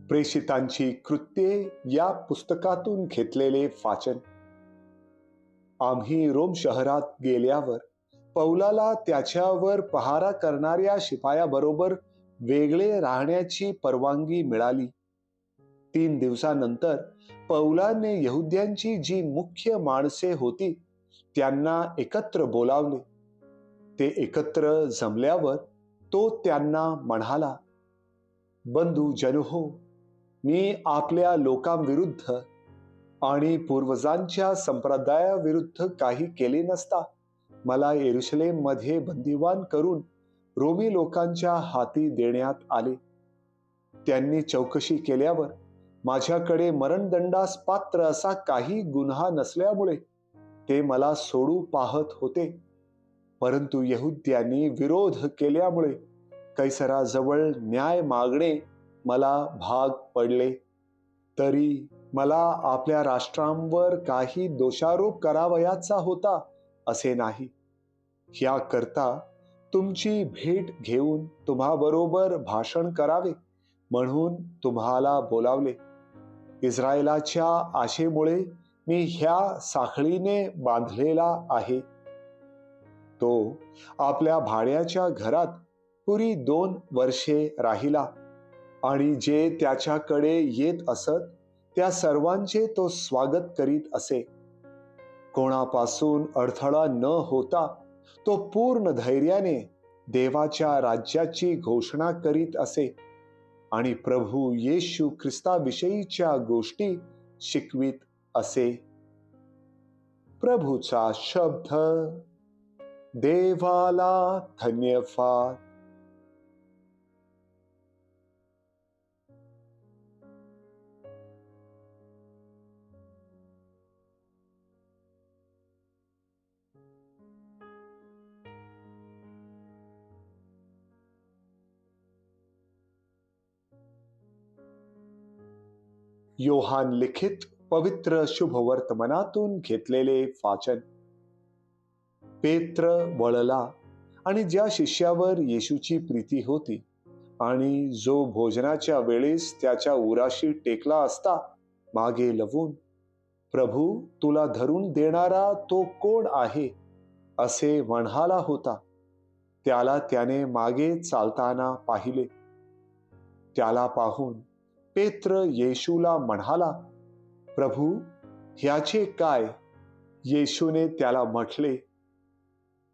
प्रेषितांची कृत्ये या पुस्तकातून घेतलेले वाचन. आम्ही रोम शहरात गेल्यावर पौलाला त्याच्यावर पहारा करणाऱ्या शिपायाबरोबर वेगळे राहण्याची परवानगी मिळाली. 3 दिवसानंतर पौलाने यहुद्यांची जी मुख्य माणसे होती त्यांना एकत्र बोलावले. ते एकत्र जमल्यावर तो त्यांना म्हणाला, बंधू जनहो, मी आपल्या लोकांविरुद्ध आणि पूर्वजांच्या संप्रदायाविरुद्ध काही केले नसता मला येरुशलेममध्ये बंदिवान करून रोमी लोकांच्या हाती देण्यात आले. त्यांनी चौकशी केल्यावर माझ्याकडे मरणदंडास पात्र असा काही गुन्हा नसल्यामुळे ते मला सोडू पाहत होते. परंतु यहुद्यांनी विरोध केल्यामुळे कैसराजवळ न्याय मागणे मला भाग पडले. तरी मला आपल्या राष्ट्रांवर काही दोषारोप करावयाचा होता असे नाही. याकरता तुमची भेट घेऊन तुम्हाबरोबर भाषण करावे म्हणून तुम्हाला बोलावले. इस्रायलाच्या आशेमुळे मी ह्या साखळीने बांधलेला आहे. तो आपल्या भाड्याच्या घरात पुरी 2 वर्षे राहिला आणि जे त्याच्याकडे येत असत त्या सर्वांचे तो स्वागत करीत असे. कोणापासून अडथळा न होता तो पूर्ण धैर्याने देवाच्या राज्याची घोषणा करीत असे आणि प्रभू येशू ख्रिस्ताविषयीच्या गोष्टी शिकवित असे. प्रभूचा शब्द. देवाला धन्यवाद. योहान लिखित पवित्र शुभवर्तमानातून घेतलेले वाचन. पेत्र वळला आणि ज्या शिष्यावर येशूची प्रीती होती आणि जो भोजनाच्या वेळेस त्याच्या उराशी टेकला असता मागे लवून, प्रभू, तुला धरून देणारा तो कोण आहे असे म्हणाला होता. त्याला त्याने मागे चालताना पाहिले. त्याला पाहून पेत्र येशूला म्हणाला, प्रभू, ह्याचे काय? येशूने त्याला म्हटले,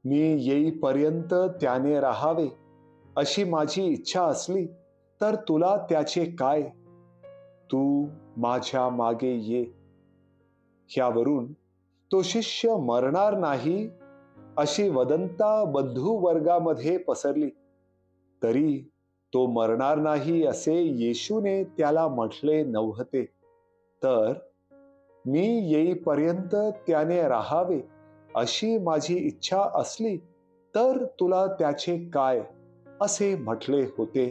मी येईपर्यंत त्याने राहावे अशी माझी इच्छा असली तर तुला त्याचे काय? तू माझ्या मागे ये. ह्यावरून तो शिष्य मरणार नाही अशी वदंता बंधू वर्गामध्ये पसरली. तरी तो मरणार नाही असे येशूने त्याला म्हटले नव्हते, तर मी येईपर्यंत त्याने राहावे अशी माझी इच्छा असली तर तुला त्याचे काय असे म्हटले होते.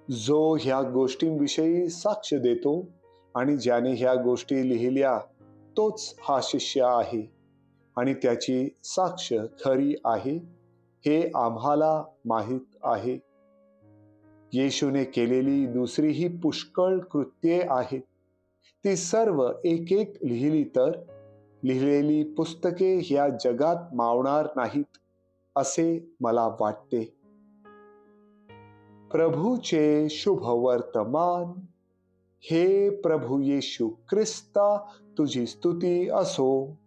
जो ह्या गोष्टींविषयी साक्ष देतो आणि ज्याने ह्या गोष्टी लिहिल्या तोच हा शिष्य आहे आणि त्याची साक्ष खरी आहे हे आम्हाला माहीत आहे. येशूने केलेली दुसरीही पुष्कळ कृत्ये आहेत. ती सर्व एक एक लिहिली तर लिहिलेली पुस्तके ह्या जगात मावणार नाहीत असे मला वाटते. प्रभूचे शुभवर्तमान. हे प्रभू येशू ख्रिस्ता, तुझी स्तुती असो.